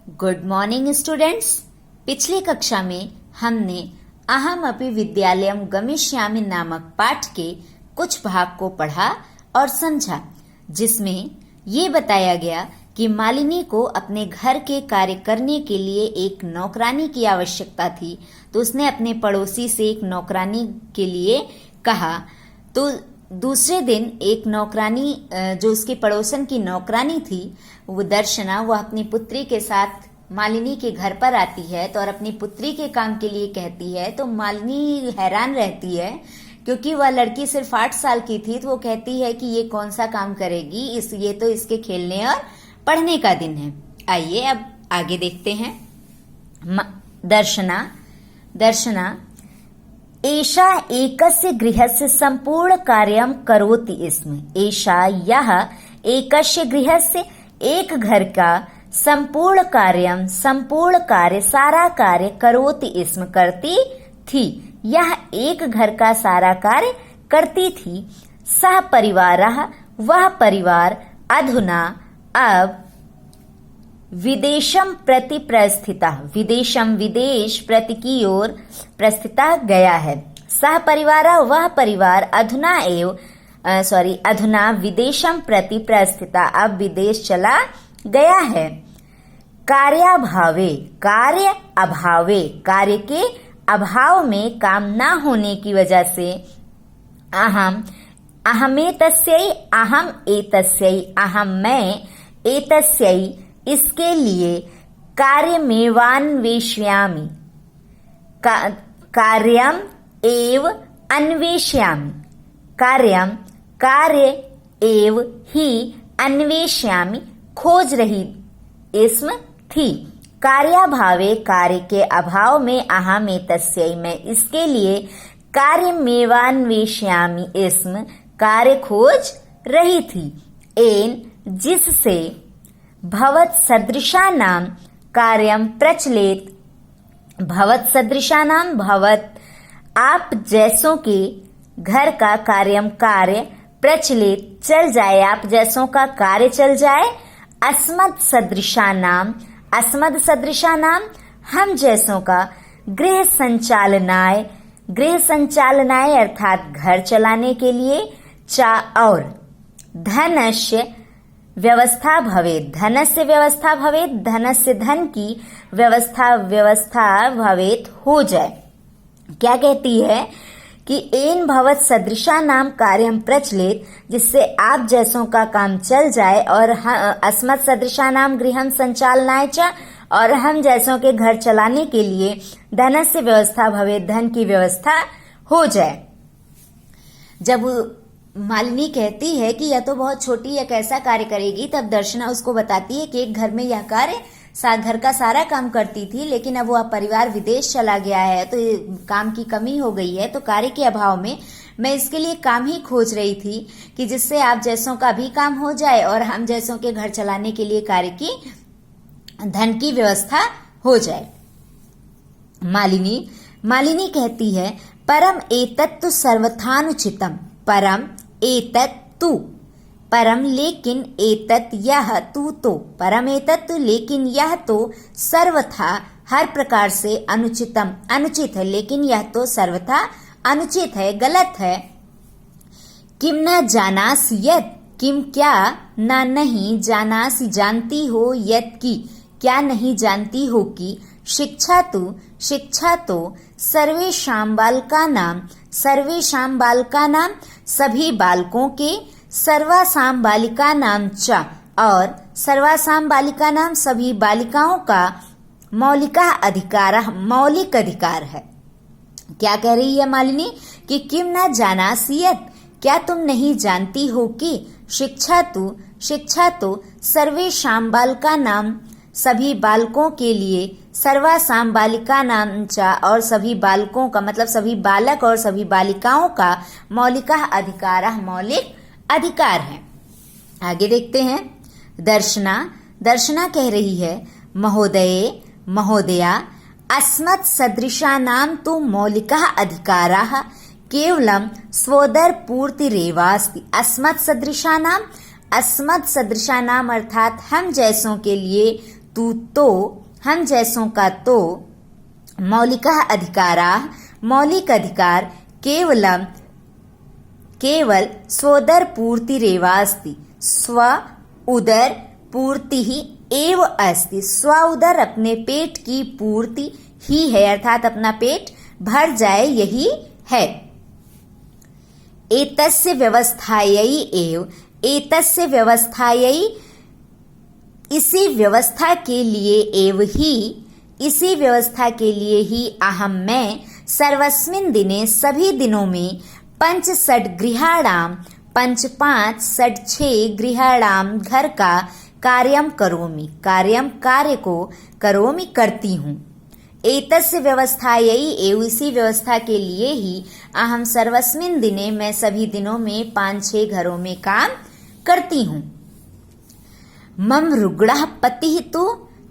Good morning students. पिछली कक्षा में हमने अहम अपि विद्यालयम गमिष्यामि नामक पाठ के कुछ भाग को पढ़ा और समझा, जिसमें ये बताया गया कि मालिनी को अपने घर के कार्य करने के लिए एक नौकरानी की आवश्यकता थी। तो उसने अपने पड़ोसी से एक नौकरानी के लिए कहा। तो दूसरे दिन एक नौकरानी जो उसके पड़ोसन की नौकरानी थी, वो दर्शना, वो अपनी पुत्री के साथ मालिनी के घर पर आती है तो और अपनी पुत्री के काम के लिए कहती है। तो मालिनी हैरान रहती है क्योंकि वह लड़की सिर्फ 8 साल की थी। तो वो कहती है कि ये कौन सा काम करेगी, ये तो इसके खेलने और पढ़ने का दिन है। आइए अब आगे देखते हैं। दर्शना एषा एकस्य गृहस्य संपूर्ण कार्यं करोति स्म। एषा यह एकस्य गृहस्य एक घर का संपूर्ण कार्य सारा कार्य करोति स्म करती थी। यह एक घर का सारा कार्य करती थी। सह परिवारः वह परिवार अधुना अब विदेशम प्रति प्रस्थिता विदेश प्रति की ओर प्रस्थिता गया है। सह परिवार वह परिवार अधुना विदेशम प्रति प्रस्थिता अब विदेश चला गया है। कार्य के अभाव में, काम ना होने की वजह से इसके लिए अन्वेष्यामि खोज रही इसमें थी। कार्याभावे कार्य के अभाव में मैं इसके लिए कार्यमेवान्वेष्यामि इसमें कार्य खोज रही थी। जिससे भवत सदृशानां कार्यं प्रचलित आप जैसों के घर का कार्य प्रचलित चल जाए, आप जैसों का कार्य चल जाए। अस्मत् सदृशानां हम जैसों का गृह संचालनाय अर्थात घर चलाने के लिए और धनस्य व्यवस्था भवेत् धनस्य धन की व्यवस्था भवेत् हो जाए। क्या कहती है कि एन भवत सदृशा नाम कार्यम प्रचलित, जिससे आप जैसों का काम चल जाए, और अस्मत् सदृशा नाम गृहम संचालनाय च, और हम जैसों के घर चलाने के लिए धनस्य व्यवस्था भवेत् धन की व्यवस्था हो जाए। जब मालिनी कहती है कि यह तो बहुत छोटी एक ऐसा कार्य करेगी, तब दर्शना उसको बताती है कि एक घर में यह कार्य घर का सारा काम करती थी, लेकिन अब वह परिवार विदेश चला गया है तो काम की कमी हो गई है। तो कार्य के अभाव में मैं इसके लिए काम ही खोज रही थी कि जिससे आप जैसों का भी काम हो जाए और हम जैसों के घर चलाने के लिए कार्य की धन की व्यवस्था हो जाए। मालिनी कहती है परम एतत्तु सर्वथानुचितम। परम लेकिन एतत् यह लेकिन यह तो सर्वथा हर प्रकार से अनुचित है, लेकिन यह तो सर्वथा अनुचित है, गलत है। किम न जानासि यत्, किम क्या न नहीं, जानासि जानती हो, यत् की क्या नहीं जानती हो कि शिक्षा तो सर्वेषां बालकानां सभी बालकों के, सर्वासां बालिकानां च और सर्वासां बालिकानां सभी बालिकाओं का मौलिक अधिकार है। क्या कह रही है मालिनी कि किम न जानासि यत्, क्या तुम नहीं जानती हो कि शिक्षा तो सर्वेषां बालकानां सभी बालकों के लिए, सर्वासां बालिकानां च और सभी बालकों का मतलब सभी बालक और सभी बालिकाओं का मौलिक अधिकार है। आगे देखते हैं। दर्शना कह रही है महोदया अस्मत् सदृशानां तु मौलिकः अधिकाराः केवलं स्वोदरपूर्तिरेवास्ति। अस्मत् सदृशानाम अर्थात हम जैसों के लिए तू तो, हम जैसों का तो, मौलिकः अधिकाराः, मौलिक अधिकार, केवल स्वोदर पूर्तिरेवास्ति, स्व उदर पूर्ति ही एव अस्ति, स्व उदर अपने पेट की पूर्ति ही है, अर्थात अपना पेट भर जाए यही है। एतस्य व्यवस्थायै एव, एतस्य व्यवस्थायै इसी व्यवस्था के लिए एव ही, इसी व्यवस्था के लिए ही अहम मैं सर्वस्मिन् दिने सभी दिनों में पंच षड गृहाणाम, पंच पांच षड छह गृहाणाम घर का कार्यम करोमि, कार्यम कार्य को करोमि करती हूँ। एतस्य व्यवस्थायै एव इसी व्यवस्था के लिए ही अहम सर्वस्मिन् दिने मैं सभी दिनों में 5-6 घरों में काम करती हूँ। मम रुग्णः पतिः तो,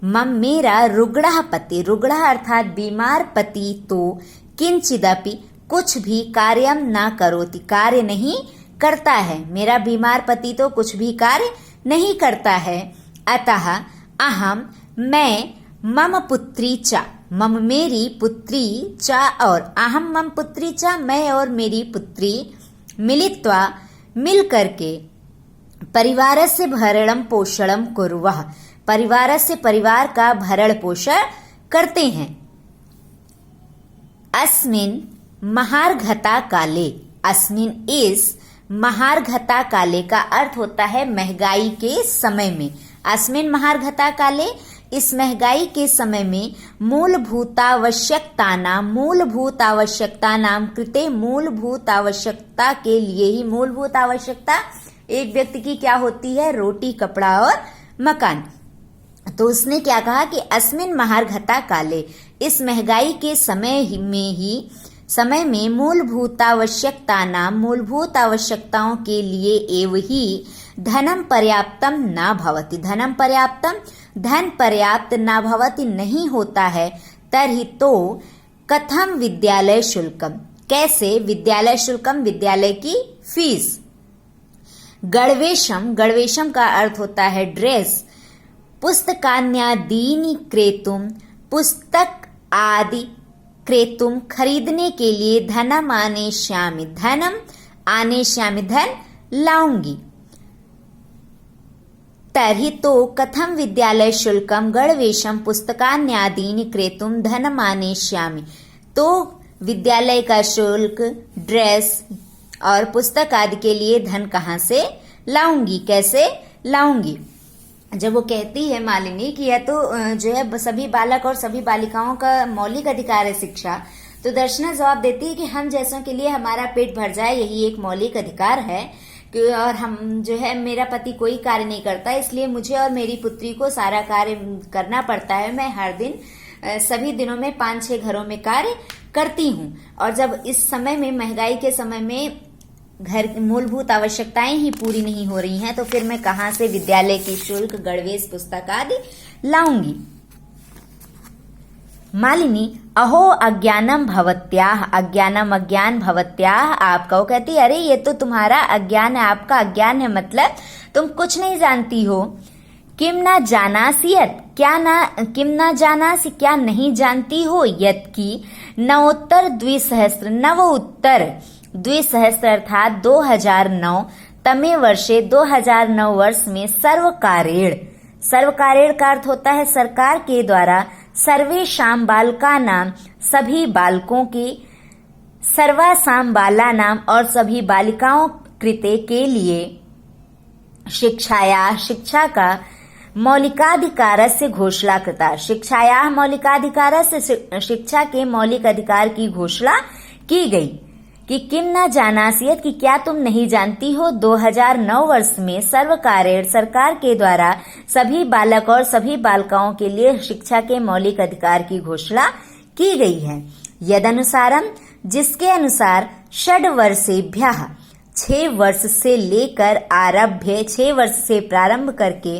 मम मेरा रुग्णः पति, रुग्णः अर्थात बीमार पति तो किंचिदपि कुछ भी कार्यम ना करोति, कार्य नहीं करता है। मेरा बीमार पति तो कुछ भी कार्य नहीं करता है। अतः अहम मैं, मम पुत्री च, मम मेरी पुत्री च और अहम मम पुत्री च मैं और मेरी पुत्री मिलित्वा मिल करके परिवारस्य भरणं पोषणं कुर्वः, परिवारस्य परिवार का भरण पोषण करते हैं। अस्मिन् महार्घता काले, अस्मिन् इस महार्घता काले का अर्थ होता है महंगाई के समय में। अस्मिन् महार्घता काले इस महंगाई के समय में मूलभूतावश्यकता नाम कृते, मूलभूत आवश्यकता के लिए ही, मूलभूत आवश्यकता एक व्यक्ति की क्या होती है? रोटी, कपड़ा और मकान। तो उसने क्या कहा कि अस्मिन् महार्घता काले, इस महंगाई के समय में मूलभूत आवश्यकताओं के लिए एव ही धनम पर्याप्तम न भवति, धन पर्याप्त न भवति नहीं होता है। तर्हि तो कथम विद्यालय शुल्कम, कैसे विद्यालय शुल्कम, विद्यालय की फीस। गणवेशम का अर्थ होता है ड्रेस। पुस्तकान्यादीनि क्रेतुम, पुस्तक आदि क्रेतुम खरीदने के लिए धनम आनेष्यामि, धन लाऊंगी। तर्हि तो कथम विद्यालय शुल्कम गणवेशम पुस्तकान्यादीनि क्रेतुम धनम आनेष्यामि, तो विद्यालय का शुल्क, ड्रेस और पुस्तक आदि के लिए धन कहाँ से लाऊंगी, कैसे लाऊंगी। जब वो कहती है मालिनी कि यह तो जो है सभी बालक और सभी बालिकाओं का मौलिक अधिकार है शिक्षा, तो दर्शना जवाब देती है कि हम जैसों के लिए हमारा पेट भर जाए यही एक मौलिक अधिकार है। और हम जो है, मेरा पति कोई कार्य नहीं करता, इसलिए मुझे और मेरी पुत्री को सारा कार्य करना पड़ता है। मैं हर दिन सभी दिनों में 5-6 घरों में कार्य करती हूँ। और जब इस समय में, महंगाई के समय में घर मूलभूत आवश्यकताएं ही पूरी नहीं हो रही हैं, तो फिर मैं कहाँ से विद्यालय की शुल्क, गणवेश, पुस्तक आदि लाऊंगी। मालिनी अहो अज्ञानम भवत्याः, अज्ञान भवत्याः, आप कहो, कहती अरे ये तो तुम्हारा अज्ञान है, आपका अज्ञान है, मतलब तुम कुछ नहीं जानती हो। किम ना जानासी यत्, किम ना जानासी, क्या नहीं जानती हो, यत् की नवोत्तर द्विसहस्त्र अर्थात 2009 तमे वर्षे, 2009 वर्ष में सर्वकारेण का अर्थ होता है सरकार के द्वारा, सर्वेषां बालकानां सभी बालकों की, सर्वासां बालानां और सभी बालिकाओं कृते के लिए, शिक्षा का मौलिकाधिकारस्य घोषणा कृता, शिक्षायाः मौलिकाधिकारस्य, शिक्षा के मौलिक अधिकार की घोषणा की गई। कि किम न जानासियत, कि क्या तुम नहीं जानती हो, 2009 वर्ष में सर्वकारेण सरकार के द्वारा सभी बालक और सभी बालिकाओं के लिए शिक्षा के मौलिक अधिकार की घोषणा की गई है। यदनुसारम, जिसके अनुसार 6 वर्षेभ्यः 6 वर्ष से लेकर आरभ्य, 6 वर्ष से प्रारंभ करके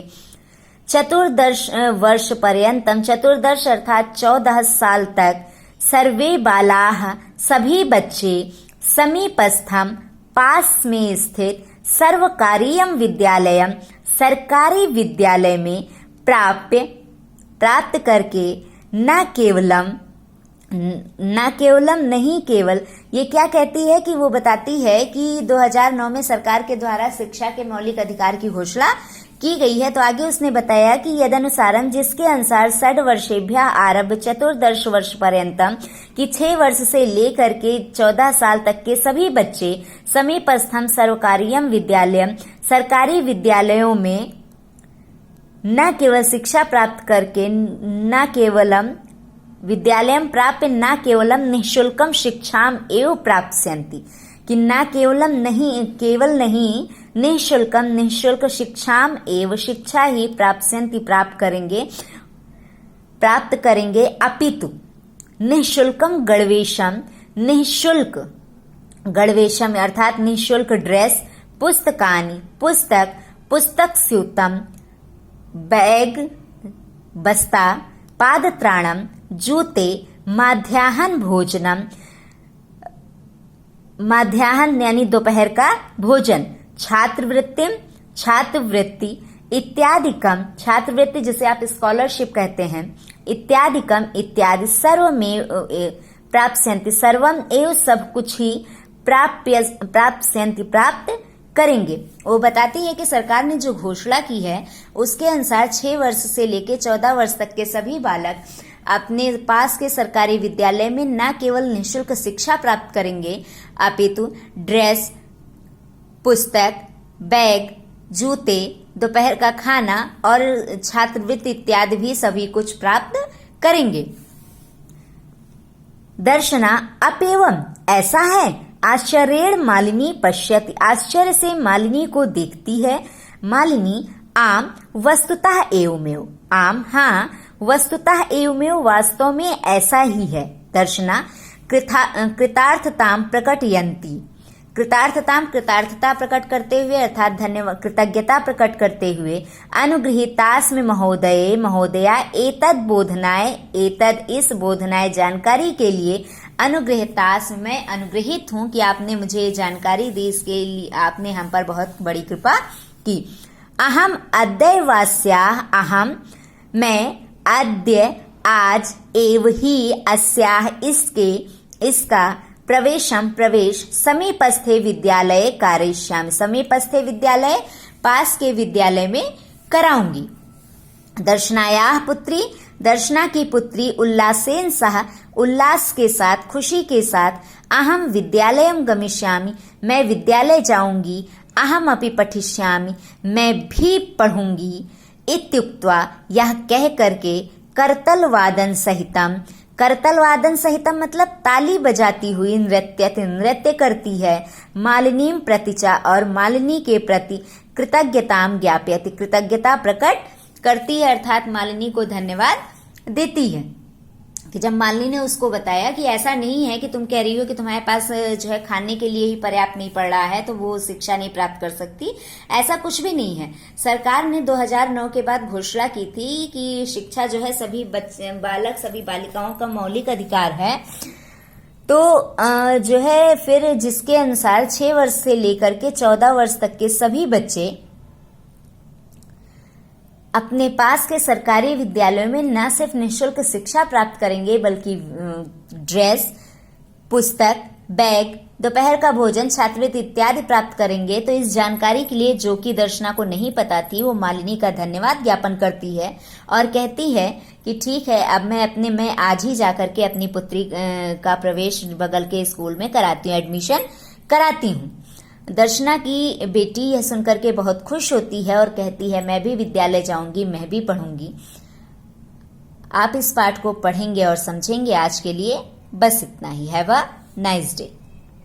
14 वर्ष पर्यंतम, 14 अर्थात 14 साल तक, सर्वे बालाः सभी बच्चे, समीपस्थम पास में स्थित, सर्वकारीयम विद्यालयम सरकारी विद्यालय में प्राप्य प्राप्त करके न केवलम नहीं केवल, ये क्या कहती है कि वो बताती है कि 2009 में सरकार के द्वारा शिक्षा के मौलिक अधिकार की घोषणा की गई है। तो आगे उसने बताया कि यदनुसारम, जिसके अनुसार 6 वर्षेभ्यः आरभ्य चतुर्दश वर्ष पर्यंतम, कि 6 वर्ष से लेकर के 14 साल तक के सभी बच्चे समीपस्थम सर्वकारीयम विद्यालयम, सरकारी विद्यालयों में न केवल शिक्षा प्राप्त करके न केवलम विद्यालयम प्राप्य न केवलम निःशुल्कम शिक्षाम एवं प्राप्स्यन्ति, कि न केवलम नहीं, केवल नहीं, निःशुल्कम निःशुल्क शिक्षाम एवं शिक्षा ही प्राप्स्यन्ति प्राप्त करेंगे अपितु निःशुल्कम गणवेशम, निःशुल्क गणवेशम अर्थात निःशुल्क ड्रेस, पुस्तकानि पुस्तक स्यूतम, बैग बस्ता, पादत्राणम, जूते, मध्याह्न भोजनम, मध्याह्न यानी दोपहर का भोजन, छात्रवृत्ति इत्यादिकम, छात्रवृत्ति जिसे आप स्कॉलरशिप कहते हैं, इत्यादिकम इत्यादि सर्वमेव प्राप्स्यन्ति, सर्वम एवं सब कुछ ही प्राप्स्यन्ति प्राप्त करेंगे। वो बताती है कि सरकार ने जो घोषणा की है उसके अनुसार 6 वर्ष से लेकर 14 वर्ष तक के सभी बालक अपने पास के सरकारी विद्यालय में न केवल निःशुल्क शिक्षा प्राप्त करेंगे अपितु ड्रेस, पुस्तक, बैग, जूते, दोपहर का खाना और छात्रवृत्ति इत्यादि भी सभी कुछ प्राप्त करेंगे। दर्शना अपेवम, ऐसा है। आश्चर्येण मालिनी पश्यति, आश्चर्य से मालिनी को देखती है। मालिनी आम वस्तुतः एवमेव, आम हाँ वस्तुतः एवमेव, वास्तव में ऐसा ही है। दर्शना कृतार्थताम प्रकटयन्ति, कृतार्थता प्रकट करते हुए अर्थात धन्यवाद कृतज्ञता प्रकट करते हुए, अनुगृहीतास्मि महोदये महोदया एतद बोधनाय, एतद इस बोधनाय जानकारी के लिए, अनुगृहीतास्मि मैं अनुग्रहित हूँ कि आपने मुझे जानकारी दी, इसके लिए आपने हम पर बहुत बड़ी कृपा की। अहम अद्यैवास्याः, अहम मैं, अद्य आज, एव ही अस्याः इसका प्रवेश समीपस्थे विद्यालय कारयिष्यामि, समीपस्थे विद्यालय पास के विद्यालय में कराऊंगी। दर्शनायाः पुत्री, दर्शना की पुत्री उल्लासेन सह, उल्लास के साथ, खुशी के साथ, अहम विद्यालयम गमिष्यामि, मैं विद्यालय जाऊंगी, अहम अपि पठिष्यामि, मैं भी पढ़ूंगी, इत्युक्त्वा यह कह करके, करतलवादन सहितम, करतलवादन सहितम मतलब ताली बजाती हुई, नृत्य करती है, मालिनीम प्रतिचा और मालिनी के प्रति, कृतज्ञताम ज्ञापयति कृतज्ञता प्रकट करती है अर्थात मालिनी को धन्यवाद देती है। कि जब मालिनी ने उसको बताया कि ऐसा नहीं है कि तुम कह रही हो कि तुम्हारे पास जो है खाने के लिए ही पर्याप्त नहीं पड़ रहा है तो वो शिक्षा नहीं प्राप्त कर सकती, ऐसा कुछ भी नहीं है। सरकार ने 2009 के बाद घोषणा की थी कि शिक्षा जो है सभी बालक सभी बालिकाओं का मौलिक अधिकार है। तो जो है फिर जिसके अनुसार 6 वर्ष से लेकर के 14 वर्ष तक के सभी बच्चे अपने पास के सरकारी विद्यालयों में न सिर्फ निःशुल्क शिक्षा प्राप्त करेंगे बल्कि ड्रेस, पुस्तक, बैग, दोपहर का भोजन, छात्रवृत्ति इत्यादि प्राप्त करेंगे। तो इस जानकारी के लिए, जो कि दर्शना को नहीं पता थी, वो मालिनी का धन्यवाद ज्ञापन करती है और कहती है कि ठीक है, अब मैं आज ही जाकर के अपनी पुत्री का प्रवेश बगल के स्कूल में कराती हूँ, एडमिशन कराती हूँ। दर्शना की बेटी यह सुनकर के बहुत खुश होती है और कहती है मैं भी विद्यालय जाऊंगी, मैं भी पढ़ूंगी। आप इस पाठ को पढ़ेंगे और समझेंगे। आज के लिए बस इतना ही। Have a nice day.